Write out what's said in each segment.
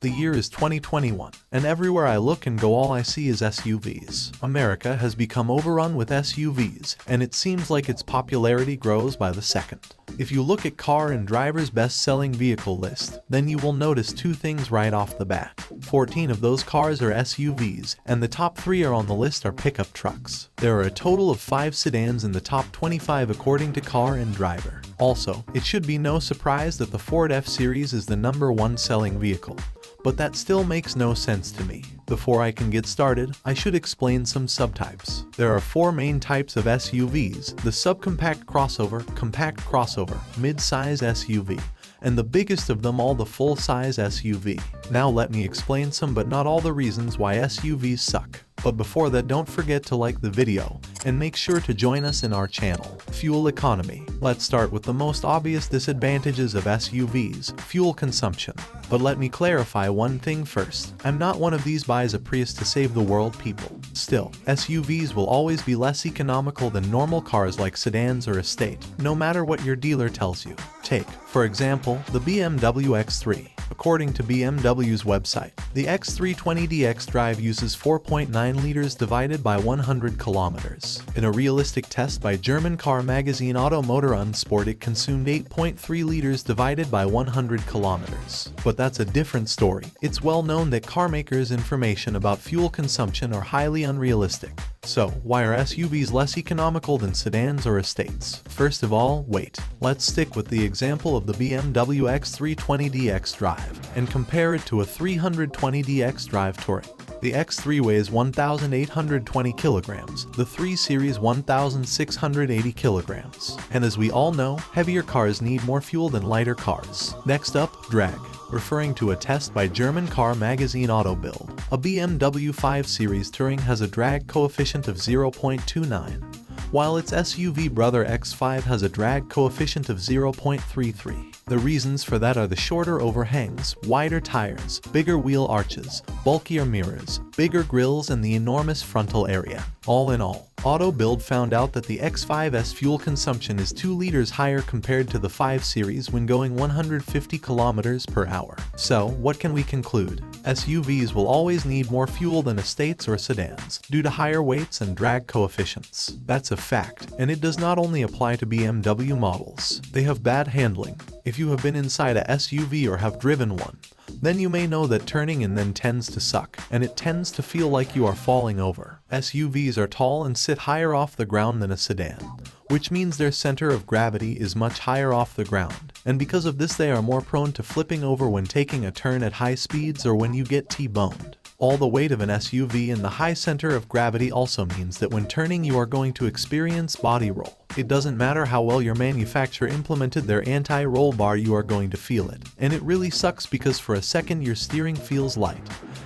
The year is 2021, and everywhere I look and go all I see is SUVs. America has become overrun with SUVs, and it seems like its popularity grows by the second. If you look at Car and Driver's best-selling vehicle list, then you will notice two things right off the bat. 14 of those cars are SUVs, and the top 3 on the list are pickup trucks. There are a total of 5 sedans in the top 25 according to Car and Driver. Also, it should be no surprise that the Ford F-Series is the #1 selling vehicle. But that still makes no sense to me. Before I can get started, I should explain some subtypes. There are 4 main types of SUVs: the subcompact crossover, mid-size SUV, and the biggest of them all, the full-size SUV. Now let me explain some but not all the reasons why SUVs suck. But before that, don't forget to like the video, and make sure to join us in our channel. Fuel economy. Let's start with the most obvious disadvantages of SUVs, fuel consumption. But let me clarify one thing first. I'm not one of these buys a Prius to save the world people. Still, SUVs will always be less economical than normal cars like sedans or estate, no matter what your dealer tells you. Take, for example, the BMW X3. According to BMW's website, the X320d xDrive uses 4.9 liters divided by 100 kilometers. In a realistic test by German car magazine Automotor Unsport, it consumed 8.3 liters divided by 100 kilometers. But that's a different story. It's well known that car makers' information about fuel consumption are highly unrealistic. So, why are SUVs less economical than sedans or estates? First of all, weight. Let's stick with the example of the BMW X320d xDrive and compare it to a 320d xDrive Touring. The X3 weighs 1,820 kilograms, the 3 Series 1,680 kilograms. And as we all know, heavier cars need more fuel than lighter cars. Next up, drag. Referring to a test by German car magazine Autobild, a BMW 5 Series Touring has a drag coefficient of 0.29, while its SUV brother X5 has a drag coefficient of 0.33. The reasons for that are the shorter overhangs, wider tires, bigger wheel arches, bulkier mirrors, bigger grills, and the enormous frontal area. All in all, Autobild found out that the X5's fuel consumption is 2 liters higher compared to the 5 Series when going 150 kilometers per hour. So, what can we conclude? SUVs will always need more fuel than estates or sedans, due to higher weights and drag coefficients. That's a fact, and it does not only apply to BMW models. They have bad handling. If you have been inside a SUV or have driven one, then you may know that turning in them tends to suck, and it tends to feel like you are falling over. SUVs are tall and sit higher off the ground than a sedan, which means their center of gravity is much higher off the ground, and because of this they are more prone to flipping over when taking a turn at high speeds or when you get T-boned. All the weight of an SUV and the high center of gravity also means that when turning you are going to experience body roll. It doesn't matter how well your manufacturer implemented their anti-roll bar, you are going to feel it. And it really sucks because for a second your steering feels light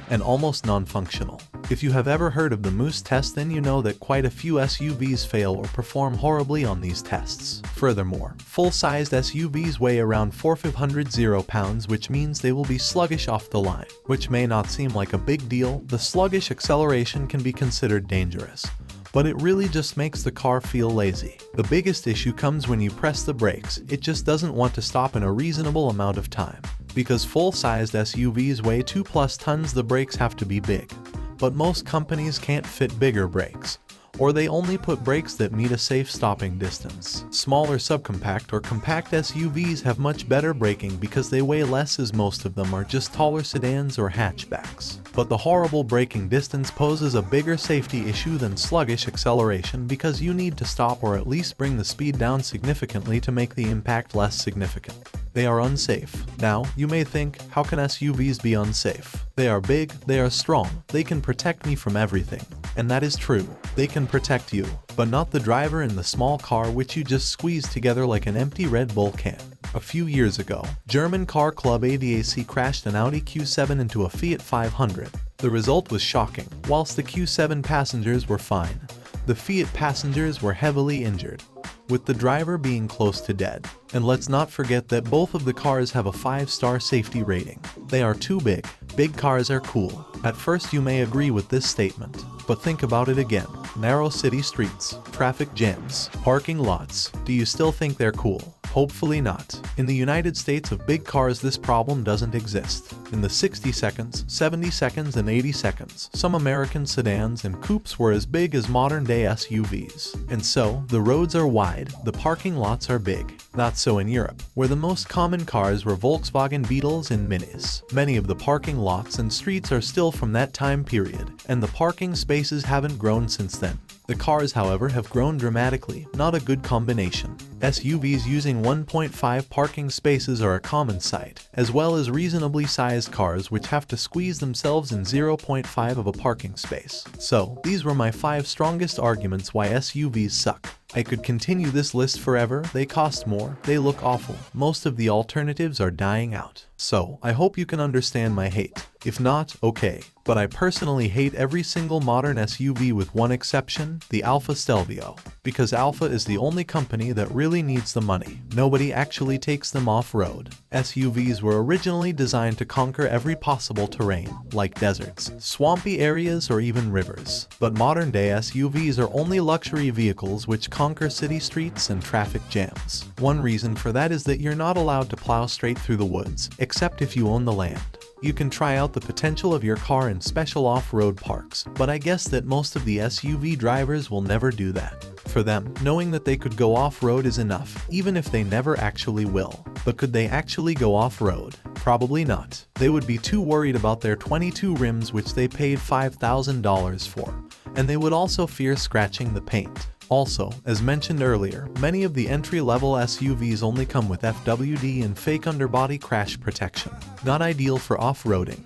and almost non-functional. If you have ever heard of the Moose test, then you know that quite a few SUVs fail or perform horribly on these tests. Furthermore, full-sized SUVs weigh around 4,500 pounds, which means they will be sluggish off the line. Which may not seem like a big deal, the sluggish acceleration can be considered dangerous, but it really just makes the car feel lazy. The biggest issue comes when you press the brakes. It just doesn't want to stop in a reasonable amount of time. Because full-sized SUVs weigh 2+ tons, the brakes have to be big. But most companies can't fit bigger brakes, or they only put brakes that meet a safe stopping distance. Smaller subcompact or compact SUVs have much better braking because they weigh less, as most of them are just taller sedans or hatchbacks. But the horrible braking distance poses a bigger safety issue than sluggish acceleration because you need to stop or at least bring the speed down significantly to make the impact less significant. They are unsafe. Now, you may think, how can SUVs be unsafe? They are big, they are strong, they can protect me from everything. And that is true. They can protect you, but not the driver in the small car which you just squeeze together like an empty Red Bull can. A few years ago, German car club ADAC crashed an Audi Q7 into a Fiat 500. The result was shocking. Whilst the Q7 passengers were fine, the Fiat passengers were heavily injured, with the driver being close to dead. And let's not forget that both of the cars have a 5-star safety rating. They are too big. Big cars are cool. At first you may agree with this statement, but think about it again. Narrow city streets, traffic jams, parking lots. Do you still think they're cool? Hopefully not. In the United States of big cars, this problem doesn't exist. In the 60 seconds, 70 seconds, and 80 seconds, some American sedans and coupes were as big as modern-day SUVs. And so, the roads are wide, the parking lots are big. Not so in Europe, where the most common cars were Volkswagen Beetles and Minis. Many of the parking lots and streets are still from that time period, and the parking spaces haven't grown since then. The cars, however, have grown dramatically, not a good combination. SUVs using 1.5 parking spaces are a common sight, as well as reasonably sized cars which have to squeeze themselves in 0.5 of a parking space. So, these were my 5 strongest arguments why SUVs suck. I could continue this list forever. They cost more, they look awful, most of the alternatives are dying out. So, I hope you can understand my hate. If not, okay. But I personally hate every single modern SUV with one exception, the Alfa Stelvio. Because Alfa is the only company that really needs the money. Nobody actually takes them off-road. SUVs were originally designed to conquer every possible terrain, like deserts, swampy areas, or even rivers. But modern-day SUVs are only luxury vehicles which conquer city streets and traffic jams. One reason for that is that you're not allowed to plow straight through the woods, except if you own the land. You can try out the potential of your car in special off-road parks, but I guess that most of the SUV drivers will never do that. For them, knowing that they could go off-road is enough, even if they never actually will. But could they actually go off-road? Probably not. They would be too worried about their 22 rims which they paid $5,000 for, and they would also fear scratching the paint. Also, as mentioned earlier, many of the entry-level SUVs only come with FWD and fake underbody crash protection. Not ideal for off-roading.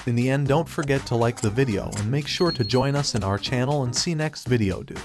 In the end, don't forget to like the video and make sure to join us in our channel and see next video, dude.